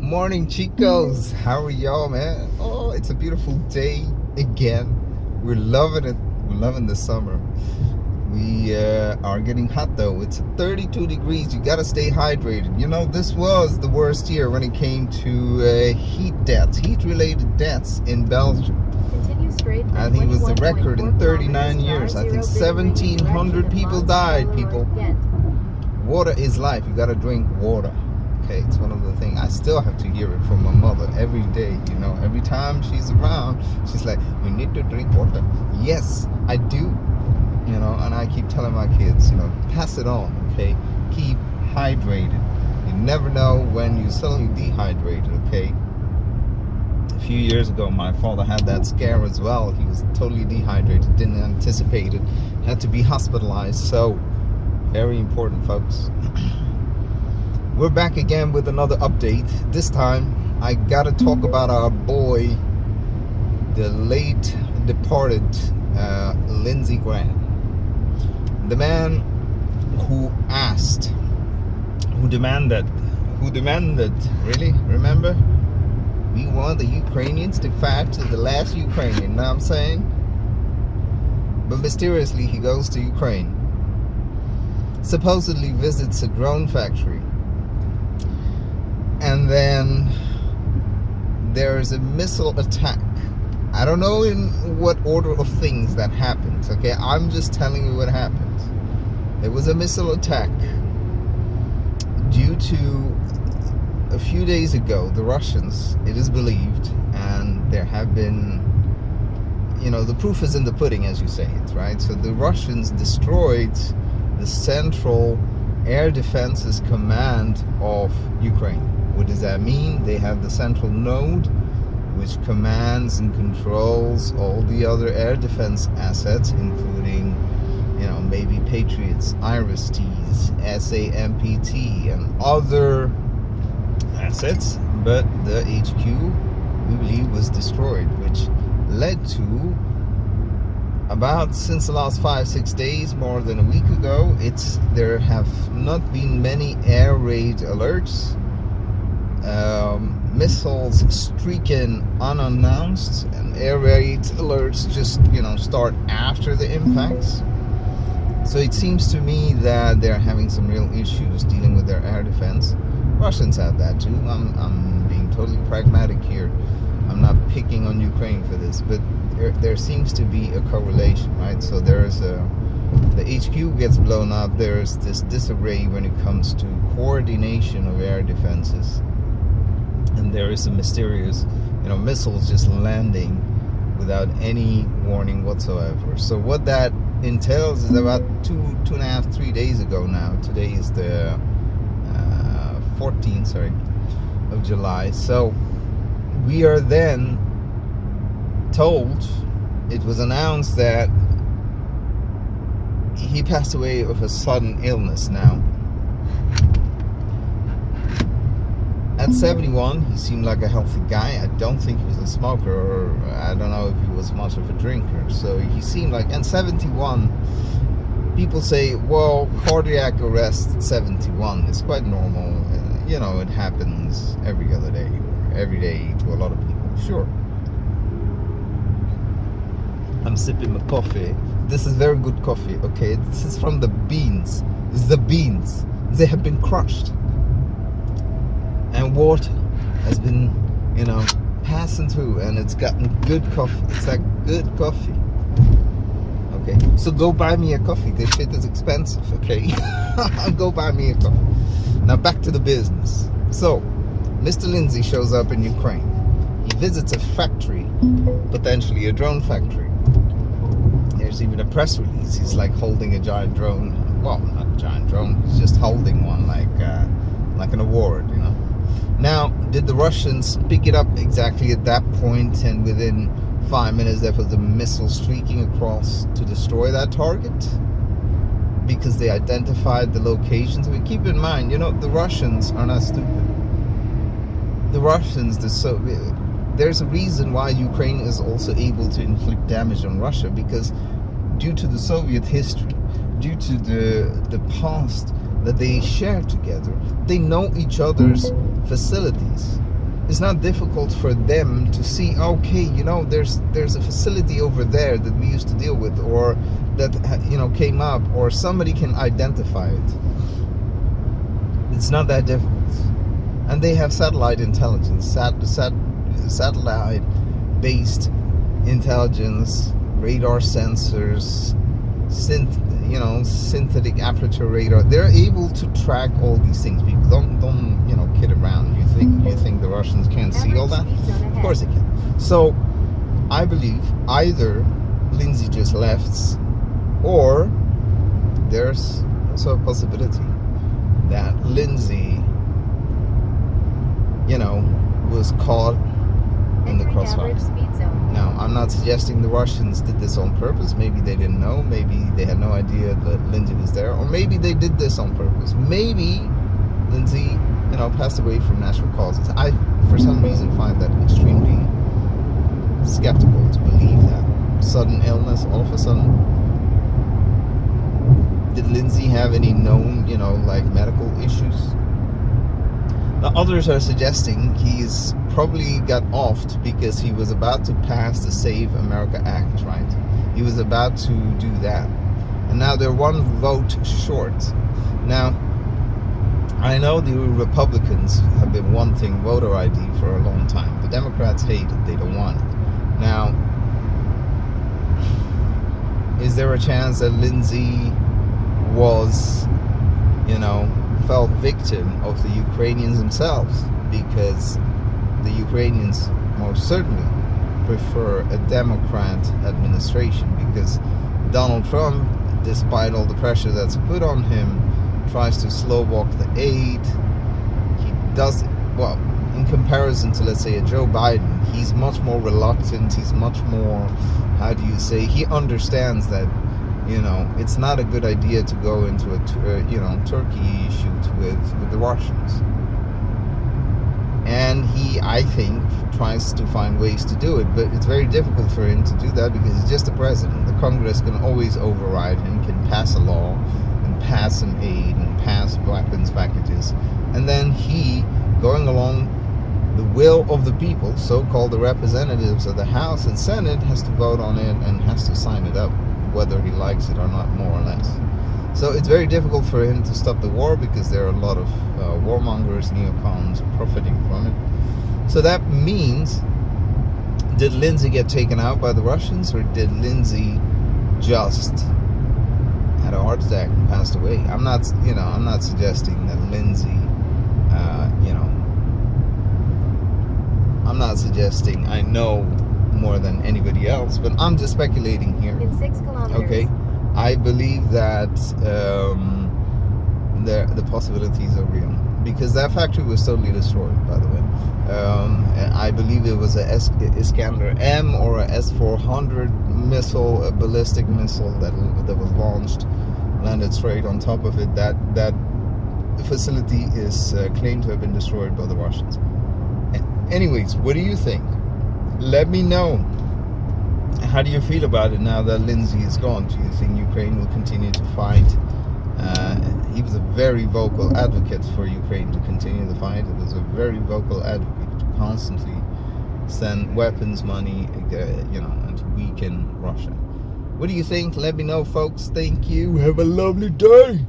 Morning, chicos. How are y'all, man? Oh, it's a beautiful day again. We're loving it. We're loving the summer. We are getting hot though. It's 32 degrees. You gotta stay hydrated. You know, this was the worst year when it came to heat deaths, heat-related deaths in Belgium. I think it was the record in 39 years. I think 1,700 people died, people. Water is life. You gotta drink water. Okay, it's one of the things. I still have to hear it from my mother every day. You know, every time she's around, she's like, "You need to drink water." Yes, I do. You know, and I keep telling my kids, you know, pass it on. Okay, keep hydrated. You never know when you suddenly dehydrated. Okay. A few years ago, my father had that scare as well. He was totally dehydrated, didn't anticipate it, had to be hospitalized. So, very important, folks. We're back again with another update. This time, I gotta talk about our boy, the late departed Lindsey Graham. The man who asked, who demanded, really? Remember? We want the Ukrainians to fight to the last Ukrainian, you know what I'm saying? But mysteriously, he goes to Ukraine, supposedly visits a drone factory, and then there's a missile attack. I don't know in what order of things that happened, okay? I'm just telling you what happened. There was a missile attack due to, a few days ago, the Russians, it is believed, and there have been, you know, the proof is in the pudding, as you say it, right? So the Russians destroyed the central air defenses command of Ukraine. What does that mean? They have the central node, which commands and controls all the other air defense assets, including, you know, maybe Patriots, IRIS-Ts, SAMPT, and other assets. But the HQ, we believe, was destroyed, which led to, about since the last 5-6 days, more than a week ago, there have not been many air raid alerts. Missiles streaking unannounced, and air raid alerts just, you know, start after the impacts. So it seems to me that they're having some real issues dealing with their air defense. Russians have that too. I'm being totally pragmatic here. I'm not picking on Ukraine for this, but there seems to be a correlation, right? So there's the HQ gets blown up. There's this disarray when it comes to coordination of air defenses, and there is a mysterious, you know, missiles just landing without any warning whatsoever. So what that entails is about 2.5, 3 days ago now. Today is the 14th, of July. So we are then told, it was announced that he passed away of a sudden illness now. At 71, he seemed like a healthy guy. I don't think he was a smoker, or I don't know if he was much of a drinker. So he seemed like, and 71, people say, well, cardiac arrest at 71 is quite normal. You know, it happens every other day, or every day to a lot of people. Sure. I'm sipping my coffee. This is very good coffee, okay? This is from the beans. It's the beans. They have been crushed. And water has been, you know, passing through, and it's gotten good coffee. It's like good coffee. Okay, so go buy me a coffee. This shit is expensive, okay? Go buy me a coffee. Now back to the business. So, Mr. Lindsey shows up in Ukraine. He visits a factory, potentially a drone factory. There's even a press release. He's like holding a giant drone. Well, not a giant drone. He's just holding one, like an award, you know. Now, did the Russians pick it up exactly at that point, and within 5 minutes there was a missile streaking across to destroy that target? Because they identified the locations. I mean, keep in mind, you know, the Russians are not stupid. The Russians, there's a reason why Ukraine is also able to inflict damage on Russia, because due to the Soviet history, due to the past that they share together, they know each other's facilities. it's not difficult for them to see, okay, there's a facility over there that we used to deal with, or that came up, or somebody can identify it. It's not that difficult. And they have satellite intelligence, satellite-based intelligence, radar sensors, synthetic aperture radar. They're able to track all these things. People don't kid around. You think the Russians can't see all that? Of course they can. So I believe either Lindsey just left, or there's also a possibility that Lindsey was caught in the crossfire. Now, I'm not suggesting the Russians did this on purpose. Maybe they didn't know. Maybe they had no idea that Lindsey was there. Or maybe they did this on purpose. Maybe Lindsey, passed away from natural causes. I, for some reason, find that extremely skeptical to believe that. Sudden illness, all of a sudden. Did Lindsey have any known, medical issues? Now, others are suggesting he's probably got offed because he was about to pass the Save America Act, right? He was about to do that. And now they're one vote short. Now, I know the Republicans have been wanting voter ID for a long time. The Democrats hate it. They don't want it. Now, is there a chance that Lindsey was, fell victim of the Ukrainians themselves? Because the Ukrainians most certainly prefer a Democrat administration, because Donald Trump, despite all the pressure that's put on him, tries to slow walk the aid. He does it, well, in comparison to, let's say, a Joe Biden, he's much more reluctant. He's much more, he understands that it's not a good idea to go into a Turkey shoot with the Russians. And he, I think, tries to find ways to do it, but it's very difficult for him to do that because he's just the president. The Congress can always override him, can pass a law and pass some aid and pass weapons packages, and then he, going along the will of the people, so-called the representatives of the House and Senate, has to vote on it and has to sign it up, whether he likes it or not, more or less. So it's very difficult for him to stop the war because there are a lot of warmongers, neocons profiting from it. So that means, did Lindsey get taken out by the Russians, or did Lindsey just had a heart attack and passed away? I'm not suggesting that Lindsey, I'm not suggesting I know more than anybody else, but I'm just speculating here. In 6 kilometers. Okay, I believe that the possibilities are real, because that factory was totally destroyed, by the way. I believe it was a Iskander M or a S-400 missile, a ballistic missile that was launched, landed straight on top of it. That facility is claimed to have been destroyed by the Russians. Anyways, what do you think? Let me know. How do you feel about it now that Lindsey is gone? Do you think Ukraine will continue to fight? He was a very vocal advocate for Ukraine to continue the fight. He was a very vocal advocate to constantly send weapons, money, and to weaken Russia. What do you think? Let me know, folks. Thank you. Have a lovely day.